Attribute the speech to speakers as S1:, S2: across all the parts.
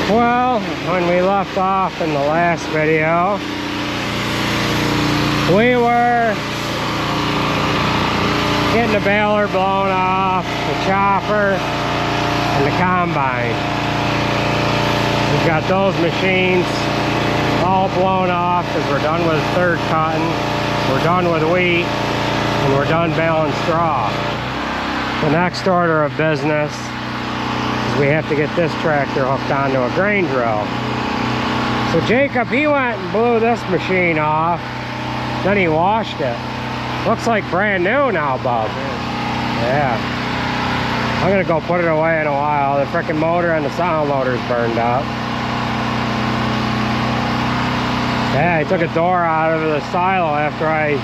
S1: Well, when we left off in the last video, we were getting the baler blown off, the chopper, and the combine. We've got those machines all blown off because we're done with third cutting, we're done with wheat, and we're done baling straw. The next order of business is we have to get this tractor hooked onto a grain drill. So Jacob, he went and blew this machine off, then he washed it. Looks like brand new now, Bob. Yeah. I'm gonna go put it away in a while. The frickin' motor and the sound loader's burned up. Yeah, I took a door out of the silo after I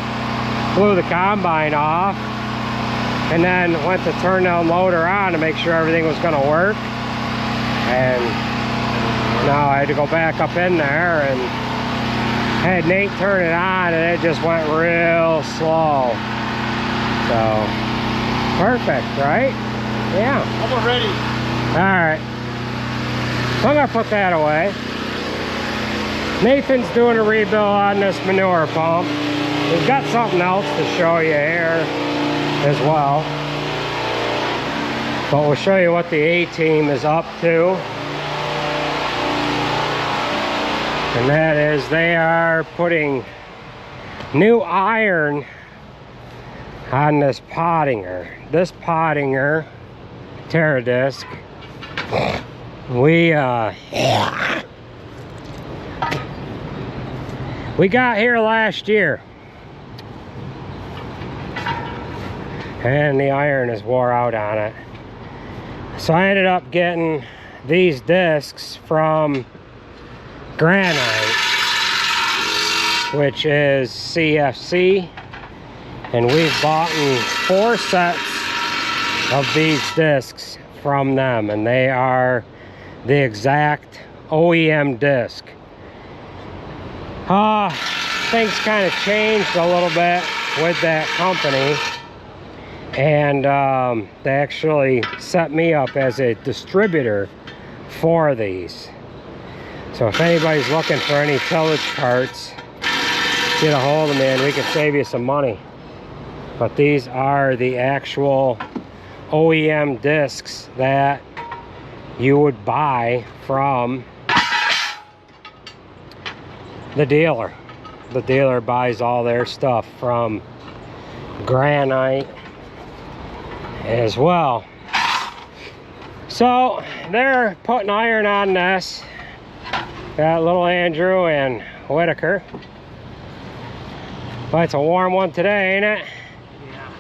S1: blew the combine off, and then went to turn the loader on to make sure everything was gonna work. And now I had to go back up in there and had Nate turn it on, and it just went real slow. So, perfect, right? Yeah.
S2: Almost ready.
S1: Alright. So I'm gonna put that away. Nathan's doing a rebuild on this manure pump. We've got something else to show you here as well. But we'll show you what the A-team is up to. And that is they are putting new iron on this pottinger. This pottinger, Terra disc, we got here last year. And the iron is wore out on it. So I ended up getting these discs from Granite, which is CFC, and we've bought 4 sets of these discs from them, and they are the exact OEM disc. Things kind of changed a little bit with that company, and they actually set me up as a distributor for these. So if anybody's looking for any tillage parts, get a hold of me and we can save you some money. But these are the actual OEM discs that you would buy from the dealer. The dealer buys all their stuff from Granite as well. So they're putting iron on this. Got little Andrew and Whitaker. But it's a warm one today, ain't it?
S2: Yeah.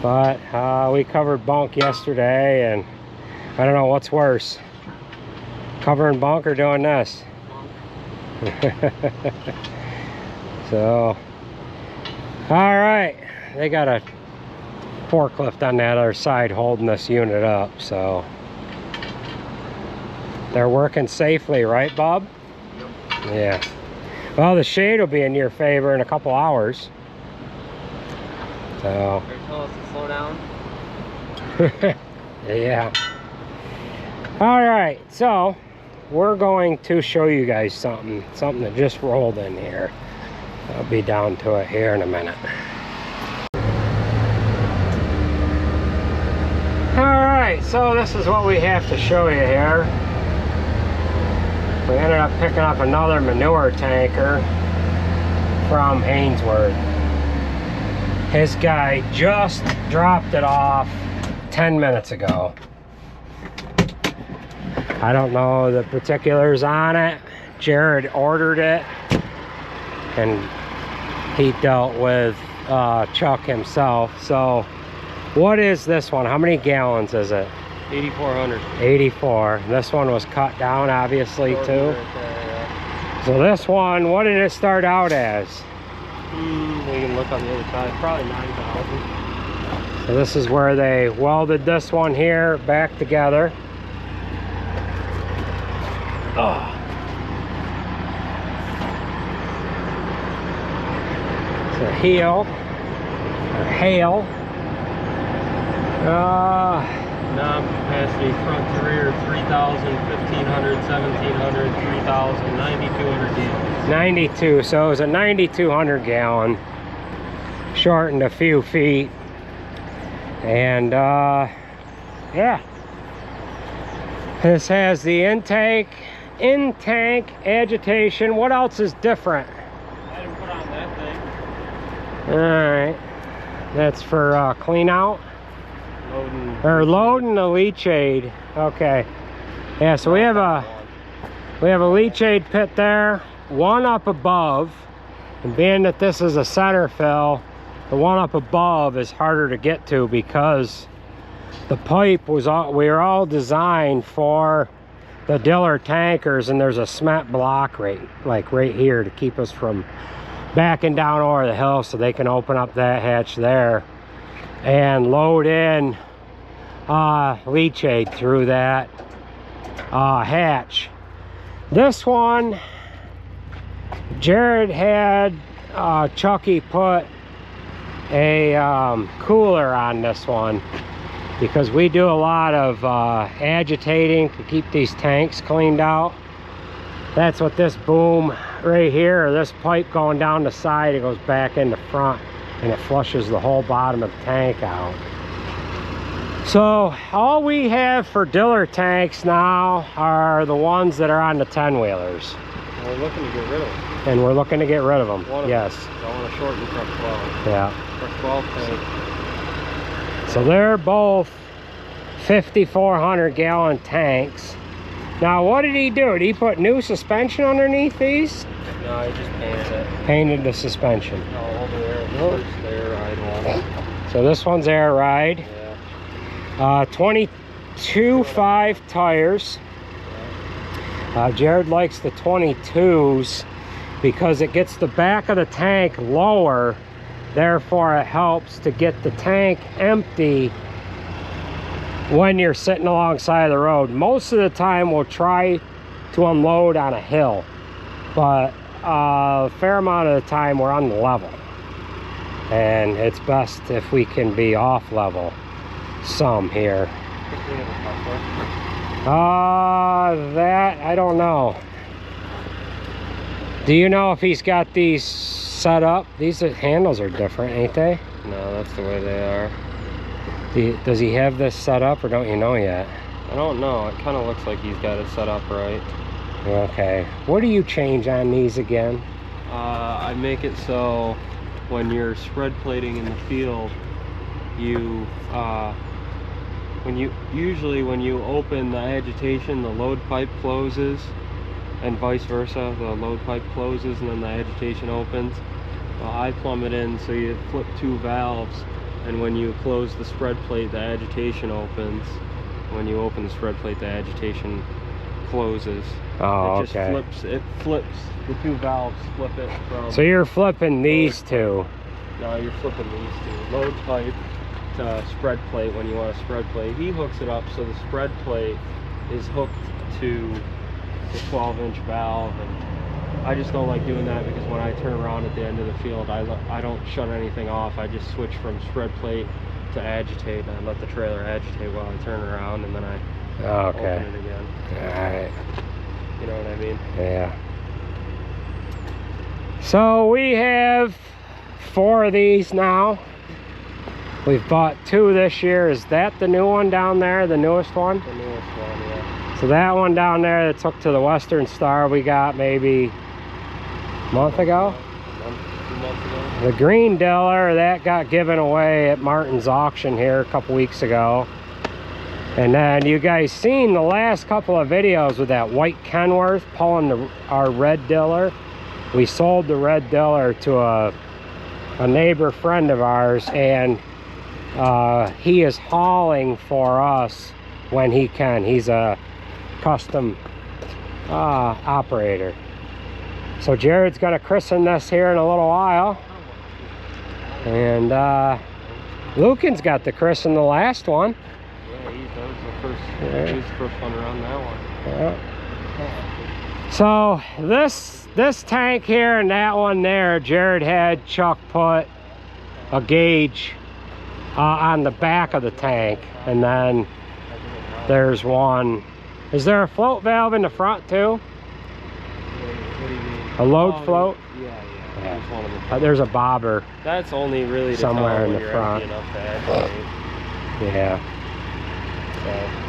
S1: But we covered bunk yesterday, and I don't know what's worse, covering bunk or doing this. So, all right, they got a forklift on that other side holding this unit up, so they're working safely, right, Bob?
S2: Yep.
S1: Yeah. Well, the shade will be in your favor in a couple hours. So.
S2: They're telling us to slow down.
S1: Yeah. All right, so we're going to show you guys something that just rolled in here. I'll be down to it here in a minute. All right, so this is what we have to show you here. We ended up picking up another manure tanker from Ainsworth. His guy just dropped it off 10 minutes ago. I don't know the particulars on it. Jared ordered it, and he dealt with Chuck himself. So what is this one? How many gallons is it?
S2: 8,400.
S1: 84. This one was cut down, obviously, too. So this one, what did it start out as?
S2: We can look on the other side. Probably 9,000.
S1: So this is where they welded this one here back together. Oh. It's a heel, or hail.
S2: Non-capacity front to rear 3,000, 1,500, 1,700, 3,000, 9,200 gallons.
S1: 92, so it was a 9,200 gallon, shortened a few feet, and yeah, this has the in-tank agitation. What else is different?
S2: I didn't put on that thing.
S1: All right, that's for clean out
S2: Loading.
S1: loading the leachade. Okay, yeah, so we have a leachade pit there, one up above, and being that this is a center fill, the one up above is harder to get to because the pipe was all, we were all designed for the Diller tankers, and there's a cement block right here to keep us from backing down over the hill, so they can open up that hatch there and load in leachade through that hatch. This one, Jared had Chucky put a cooler on this one because we do a lot of agitating to keep these tanks cleaned out. That's what this boom right here, or this pipe going down the side, it goes back in the front and it flushes the whole bottom of the tank out. So all we have for Diller tanks now are the ones that are on the 10-wheelers.
S2: We're looking to get rid of them.
S1: And we're looking to get rid of them. Yes.
S2: I want to shorten truck 12.
S1: Yeah.
S2: Truck 12 tank.
S1: So they're both 5,400 gallon tanks. Now what did he do? Did he put new suspension underneath these?
S2: No, he just painted it.
S1: Painted the suspension.
S2: No, over there. First air ride one.
S1: So this one's air ride.
S2: Yeah.
S1: 22.5 tires. Jared likes the 22s because it gets the back of the tank lower, therefore it helps to get the tank empty when you're sitting alongside the road. Most of the time we'll try to unload on a hill, but a fair amount of the time we're on the level, and it's best if we can be off level some here. That I don't know. Do you know if he's got these set up? These handles are different, ain't they?
S2: No, that's the way they are.
S1: Does he have this set up, or don't you know yet?
S2: I don't know. It kind of looks like he's got it set up right.
S1: Okay. What do you change on these again?
S2: I make it so when you're spread plating in the field, you usually when you open the agitation, the load pipe closes, and vice versa. The load pipe closes and then the agitation opens. I plumb it in so you flip two valves, and when you close the spread plate, the agitation opens. When you open the spread plate, the agitation closes.
S1: Oh,
S2: it just flips. It flips. The two valves flip it from.
S1: So you're flipping these two.
S2: No, you're flipping these two. Load pipe to spread plate when you want a spread plate. He hooks it up so the spread plate is hooked to the 12-inch valve, and I just don't like doing that because when I turn around at the end of the field, I don't shut anything off. I just switch from spread plate to agitate, and I let the trailer agitate while I turn around, and then I open it again.
S1: Alright.
S2: You know what I mean?
S1: Yeah. So we have 4 of these now. We've bought 2 this year. Is that the new one down there, the newest one?
S2: The newest one, yeah.
S1: So that one down there that took to the Western Star, we got maybe a month ago.
S2: 2 months ago.
S1: The green Diller, that got given away at Martin's auction here a couple weeks ago. And then you guys seen the last couple of videos with that white Kenworth pulling our red Diller. We sold the red Diller to a neighbor friend of ours, and he is hauling for us when he can. He's a custom operator. So Jared's gonna christen this here in a little while, and Lucan's got to christen the last one.
S2: Yeah, he's the first one around that one.
S1: Yeah. So this tank here and that one there, Jared had Chuck put a gauge on the back of the tank, and then There's one. Is there a float valve in the front too?
S2: What do you mean?
S1: A load float?
S2: Yeah.
S1: Yeah.
S2: There's one in the front.
S1: There's a bobber.
S2: That's only really to
S1: somewhere
S2: tell
S1: in
S2: when
S1: the
S2: you're
S1: front.
S2: empty enough to agitate.
S1: Yeah.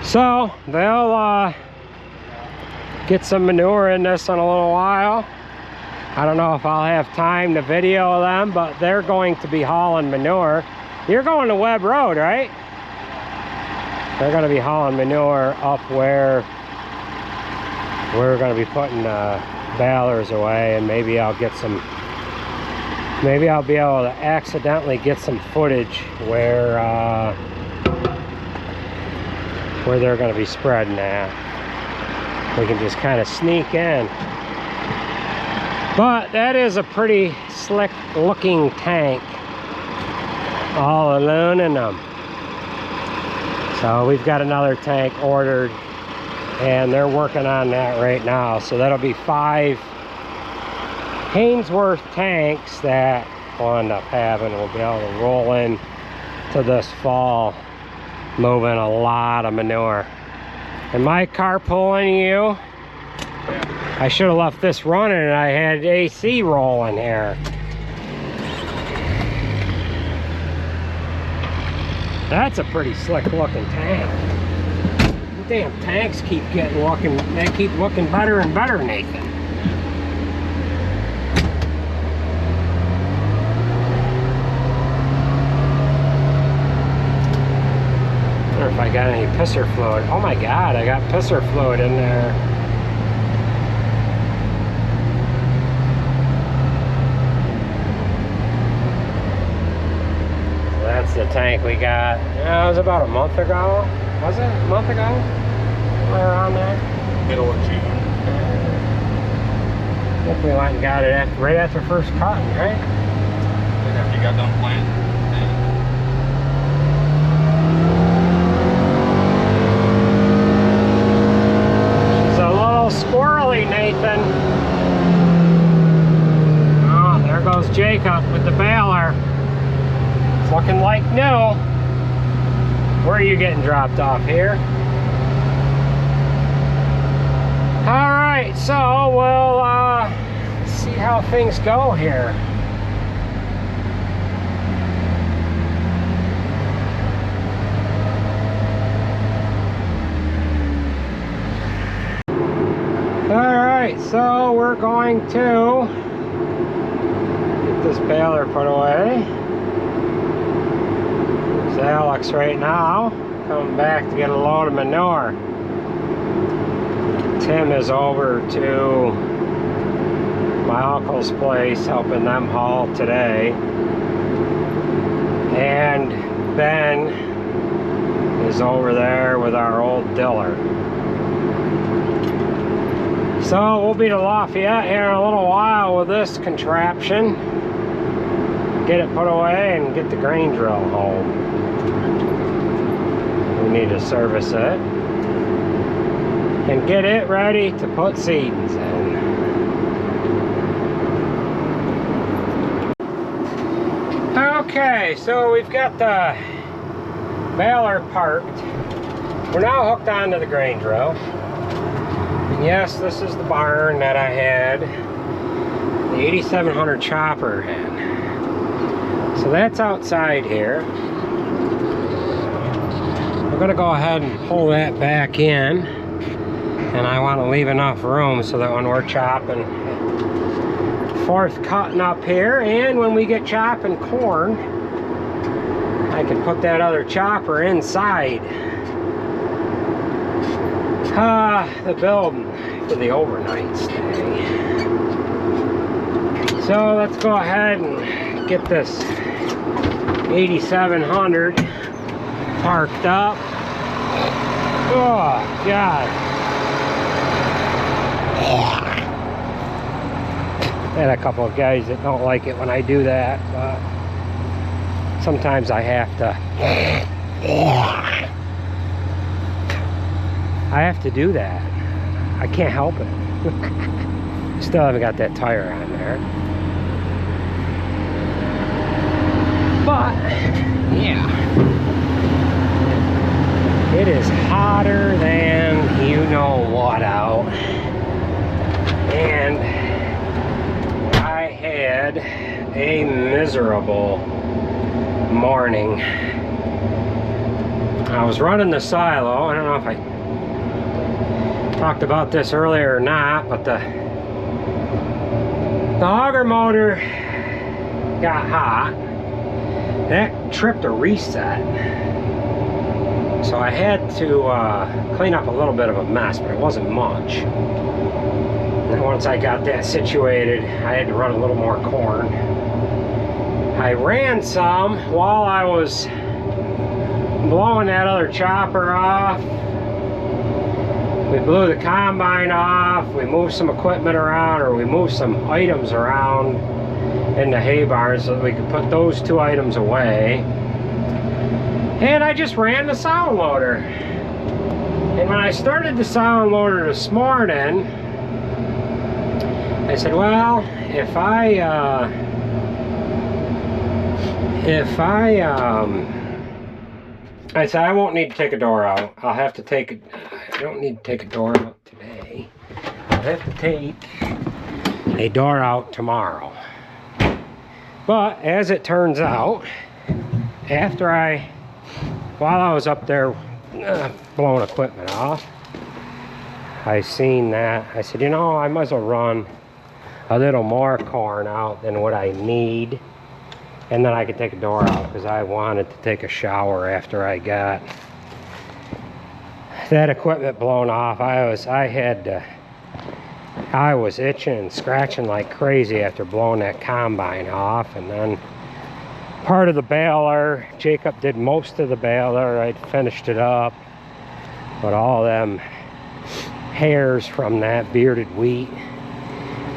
S1: So they'll get some manure in this in a little while. I don't know if I'll have time to video them, but they're going to be hauling manure. You're going to Webb Road, right? They're going to be hauling manure up where we're going to be putting Balors away, and maybe I'll get some, maybe I'll be able to accidentally get some footage where they're going to be spreading at. We can just kind of sneak in. But that is a pretty slick looking tank, all aluminum. So we've got another tank ordered, and they're working on that right now. So that'll be 5 Hainsworth tanks that we'll end up having. We'll be able to roll in to this fall, moving a lot of manure. Am I carpooling you? I should have left this running and I had AC rolling here. That's a pretty slick looking tank. The damn tanks keep they keep looking better and better, Nathan. I wonder if I got any pisser fluid. Oh my God, I got pisser fluid in there. That's the tank we got. Yeah, it was about a month ago. Was it a month ago? Somewhere around there.
S3: Middle of June.
S1: I think we went and got it right after first cutting, right?
S3: After you got done planting.
S1: She's a little squirrely, Nathan. Oh, there goes Jacob with the Balor. It's looking like new. Where are you getting dropped off here? All right, so we'll see how things go here. All right, so we're going to get this baler put away. There's Alex right now, coming back to get a load of manure. Tim is over to my uncle's place, helping them haul today. And Ben is over there with our old diller. So we'll be to Lafayette here in a little while with this contraption. Get it put away and get the grain drill home. We need to service it and get it ready to put seeds in. Okay, so we've got the baler parked. We're now hooked onto the grain drill. And yes, this is the barn that I had the 8700 chopper in. So that's outside here. We're gonna go ahead and pull that back in. And I want to leave enough room so that when we're chopping, fourth cutting up here, and when we get chopping corn, I can put that other chopper inside the building for the overnight stay. So let's go ahead and get this 8700 parked up. Oh God. And a couple of guys that don't like it when I do that, but sometimes I have to do that. I can't help it. Still haven't got that tire on there. But yeah. It is hotter than you know what out. And I had a miserable morning. I was running the silo. I don't know if I talked about this earlier or not, but the auger motor got hot. That tripped a reset. So I had to clean up a little bit of a mess, but it wasn't much. And once I got that situated, I had to run a little more corn. I ran some while I was blowing that other chopper off. We blew the combine off. We moved some equipment around, or we moved some items around in the hay barn so that we could put those two items away. And I just ran the sound loader. And when I started the sound loader this morning, I said, well, I said, I won't need to take a door out. I'll have to take it. I don't need to take a door out today. I'll have to take a door out tomorrow. But as it turns out, while I was up there blowing equipment off, I seen that. I said, you know, I might as well run a little more corn out than what I need. And then I could take a door out because I wanted to take a shower after I got that equipment blown off. I was itching and scratching like crazy after blowing that combine off. And then part of the baler, Jacob did most of the baler. I finished it up, but all them hairs from that bearded wheat,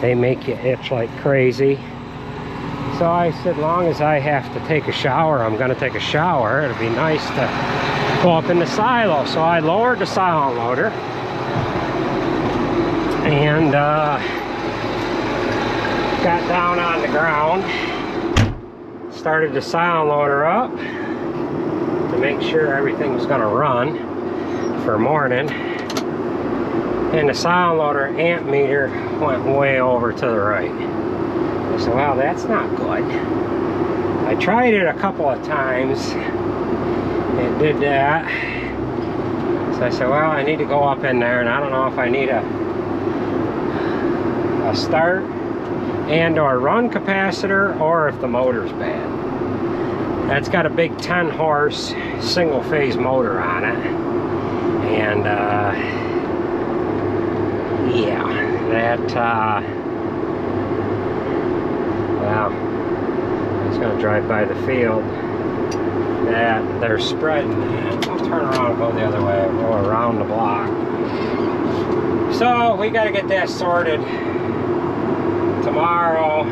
S1: they make you itch like crazy. So I said, long as I have to take a shower, I'm going to take a shower. It'd be nice to go up in the silo. So I lowered the silo loader and got down on the ground, started the silo loader up to make sure everything was going to run for morning. And the silo loader amp meter went way over to the right. I said, well, that's not good. I tried it a couple of times. It did that. So I said, well, I need to go up in there, and I don't know if I need a start and or run capacitor, or if the motor's bad. That's got a big 10 horse single phase motor on it. And yeah, that well, I was going to drive by the field that they're spreading. I'll turn around and go the other way, go around the block. So we got to get that sorted tomorrow.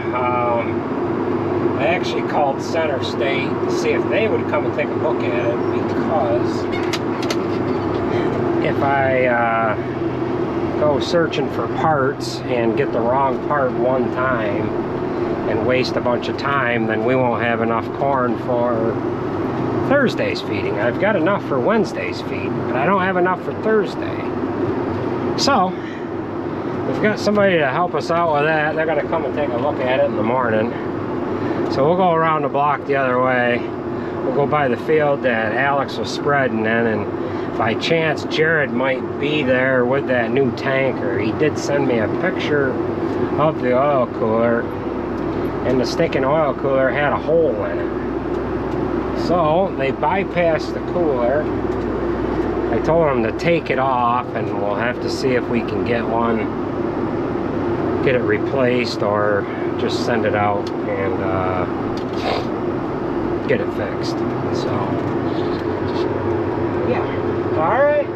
S1: I actually called Center State to see if they would come and take a look at it, because if I go searching for parts and get the wrong part one time and waste a bunch of time, then we won't have enough corn for Thursday's feeding. I've got enough for Wednesday's feed, but I don't have enough for Thursday. So we've got somebody to help us out with that. They're going to come and take a look at it in the morning. So we'll go around the block the other way. We'll go by the field that Alex was spreading in, and by chance Jared might be there with that new tanker. He did send me a picture of the oil cooler, and the stinking oil cooler had a hole in it. So they bypassed the cooler. I told them to take it off, and we'll have to see if we can get it replaced, or just send it out and get it fixed. So yeah, all right,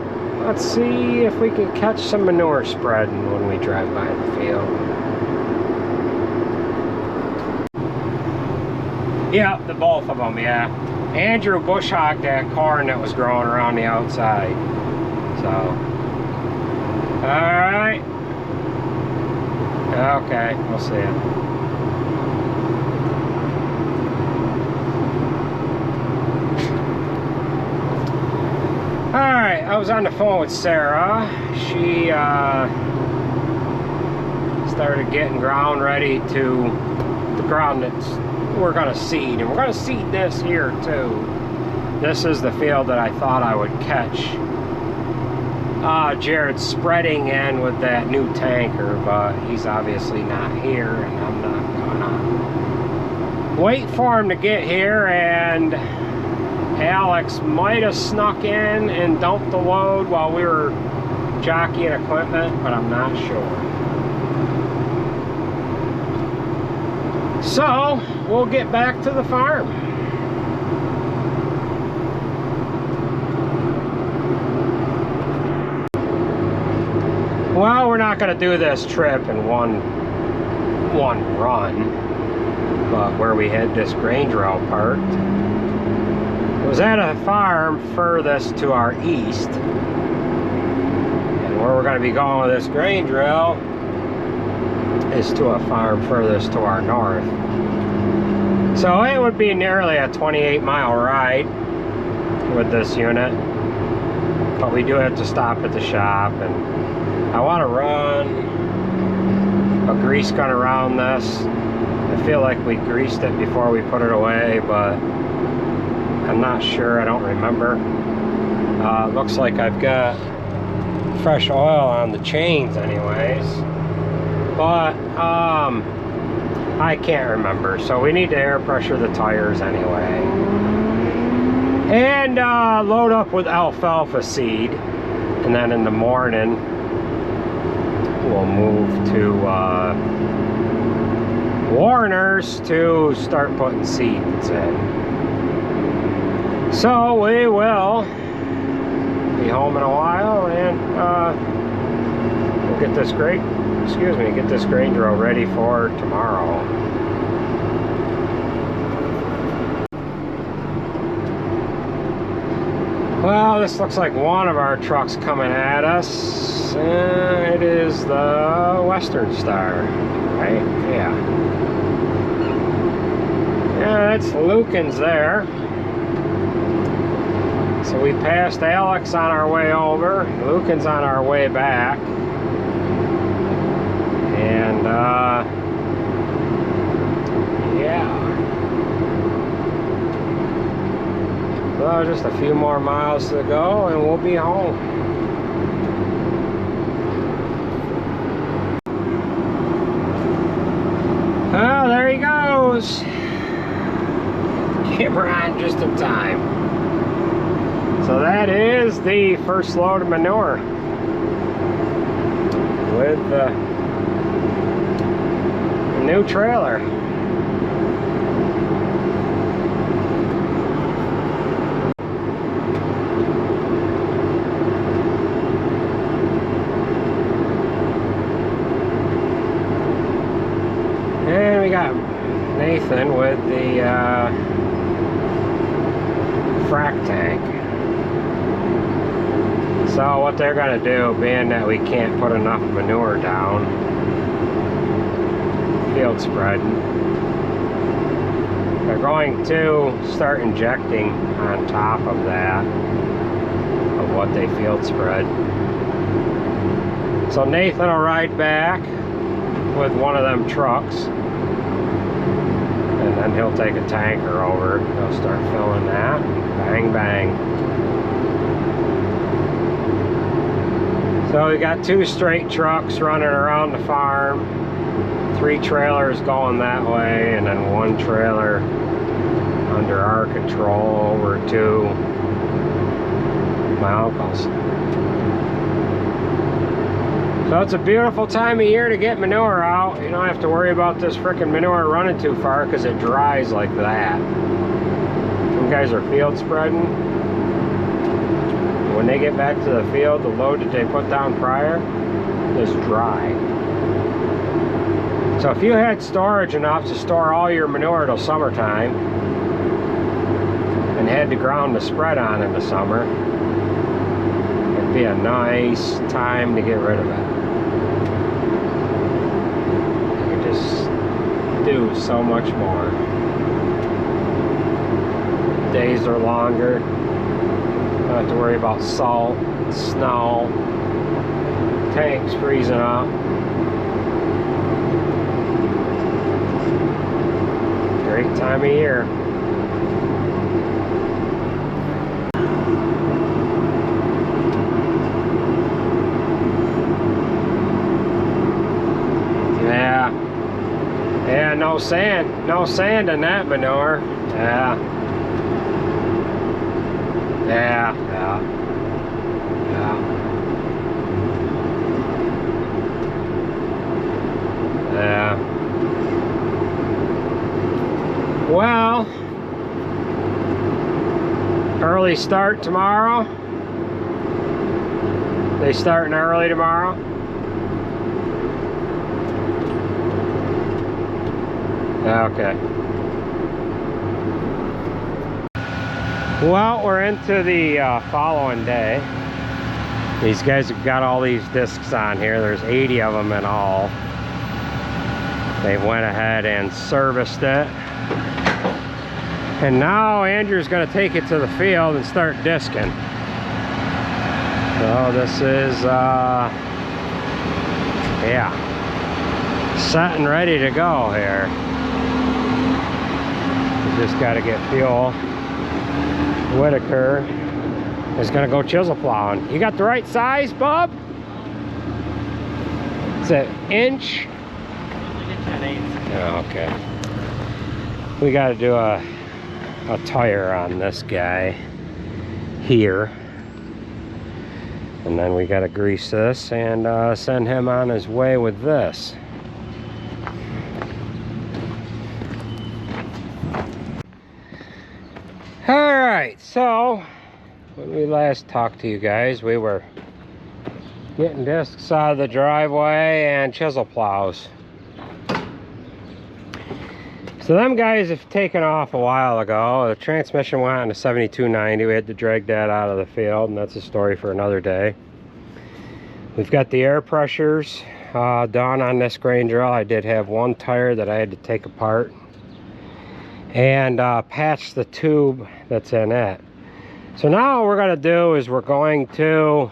S1: let's see if we can catch some manure spreading when we drive by the field. Yeah, the both of them, yeah. Andrew bush hogged that corn that was growing around the outside. So, all right. Okay, we'll see it. All right. I was on the phone with Sarah. She started getting ground ready to the ground that we're gonna seed, and we're gonna seed this here too. This is the field that I thought I would catch Jared's spreading in with that new tanker, but he's obviously not here, and I'm not gonna wait for him to get here. And Alex might have snuck in and dumped the load while we were jockeying equipment, but I'm not sure. So we'll get back to the farm. Well, we're not going to do this trip in one run, but where we had this grain drill parked, it was at a farm furthest to our east, and where we're going to be going with this grain drill is to a farm furthest to our north. So it would be nearly a 28-mile ride with this unit, but we do have to stop at the shop, and I want to run a grease gun around this. I feel like we greased it before we put it away, but I'm not sure. I don't remember. Looks like I've got fresh oil on the chains anyways, but I can't remember. So we need to air pressure the tires anyway, and load up with alfalfa seed, and then in the morning we'll move to Warner's to start putting seeds in. So we will be home in a while, and we'll get this get this grain drill ready for tomorrow. Well, this looks like one of our trucks coming at us. It is the Western Star, right? Yeah. Yeah, that's Lucan's there. So we passed Alex on our way over, Lucan's on our way back. And, yeah. So just a few more miles to go and we'll be home. Oh, there he goes. Camera on just in time. So that is the first load of manure with the new trailer. And we got Nathan with the frac tank. So what they're going to do, being that we can't put enough manure down, field spreading, they're going to start injecting on top of that, of what they field spread. So Nathan will ride back with one of them trucks, and then he'll take a tanker over. He'll start filling that. Bang, bang. So we got 2 straight trucks running around the farm, 3 trailers going that way, and then 1 trailer under our control over to my uncle's. So it's a beautiful time of year to get manure out. You don't have to worry about this frickin' manure running too far because it dries like that. You guys are field spreading. When they get back to the field, the load that they put down prior is dry. So if you had storage enough to store all your manure till summertime and had the ground to spread on in the summer, it'd be a nice time to get rid of it. You could just do so much more. Days are longer. Don't have to worry about salt, snow, tanks freezing up. Great time of year. Yeah, no sand in that manure. Yeah. Yeah. Well, early start tomorrow. They starting early tomorrow. Okay. Well, we're into the following day. These guys have got all these discs on here. There's 80 of them in all. They went ahead and serviced it. And now Andrew's going to take it to the field and start disking. So this is, yeah, set and ready to go here. Just got to get fuel. Whitaker is going to go chisel plowing. You got the right size, bub? It's an inch. Oh, okay. We got to do a tire on this guy here. And then we got to grease this and send him on his way with this. Alright, so when we last talked to you guys, we were getting discs out of the driveway and chisel plows. So them guys have taken off a while ago. The transmission went on to 7290. We had to drag that out of the field, and that's a story for another day. We've got the air pressures done on this grain drill. I did have one tire that I had to take apart and patch the tube that's in it. So now what we're going to do is we're going to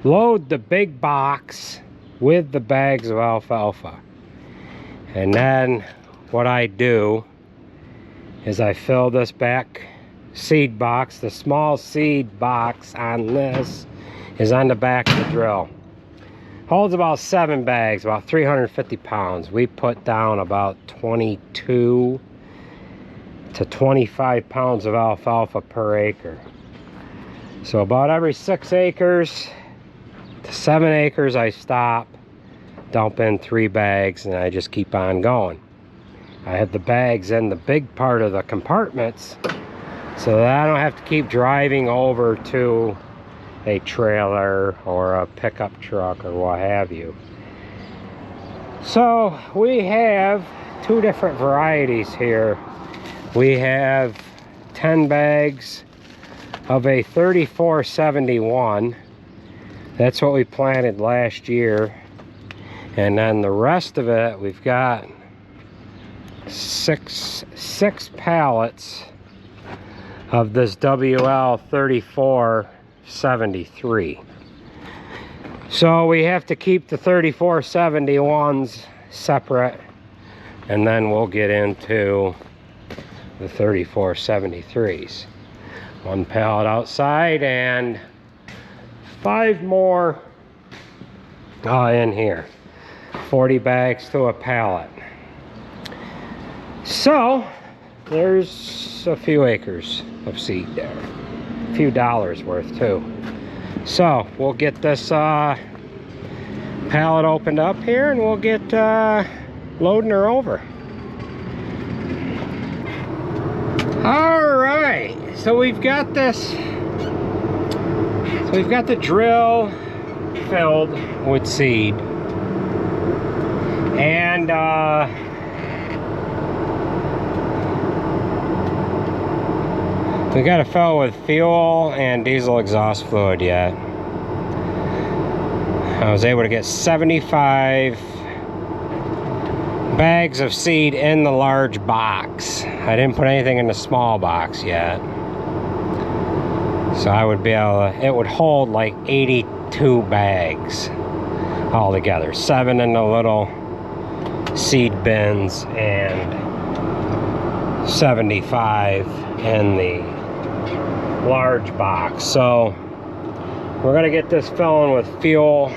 S1: load the big box with the bags of alfalfa. And then what I do is I fill this back seed box. The small seed box on this is on the back of the drill. Holds about 7 bags, about 350 pounds. We put down about 22 to 25 pounds of alfalfa per acre. So about every 6 acres to 7 acres I stop, dump in 3 bags, and I just keep on going. I have the bags in the big part of the compartments so that I don't have to keep driving over to a trailer or a pickup truck or what have you. So we have 2 different varieties here. We have 10 bags of a 3471. That's what we planted last year. And then the rest of it, we've got six pallets of this WL 3473. So we have to keep the 3471s separate, and then we'll get into the 3473s. 1 pallet outside and 5 more in here. 40 bags to a pallet. So there's a few acres of seed there. A few dollars worth too. So we'll get this pallet opened up here and we'll get loading her over. Alright, so we've got this. So we've got the drill filled with seed. And we got to fill with fuel and diesel exhaust fluid yet. I was able to get 75 bags of seed in the large box. I didn't put anything in the small box yet. So I would be able to, it would hold like 82 bags altogether. 7 in the little seed bins and 75 in the large box. So we're gonna get this filling with fuel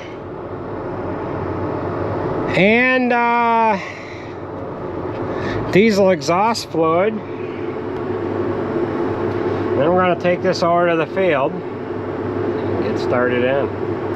S1: and diesel exhaust fluid. Then we're gonna take this over to the field and get started in.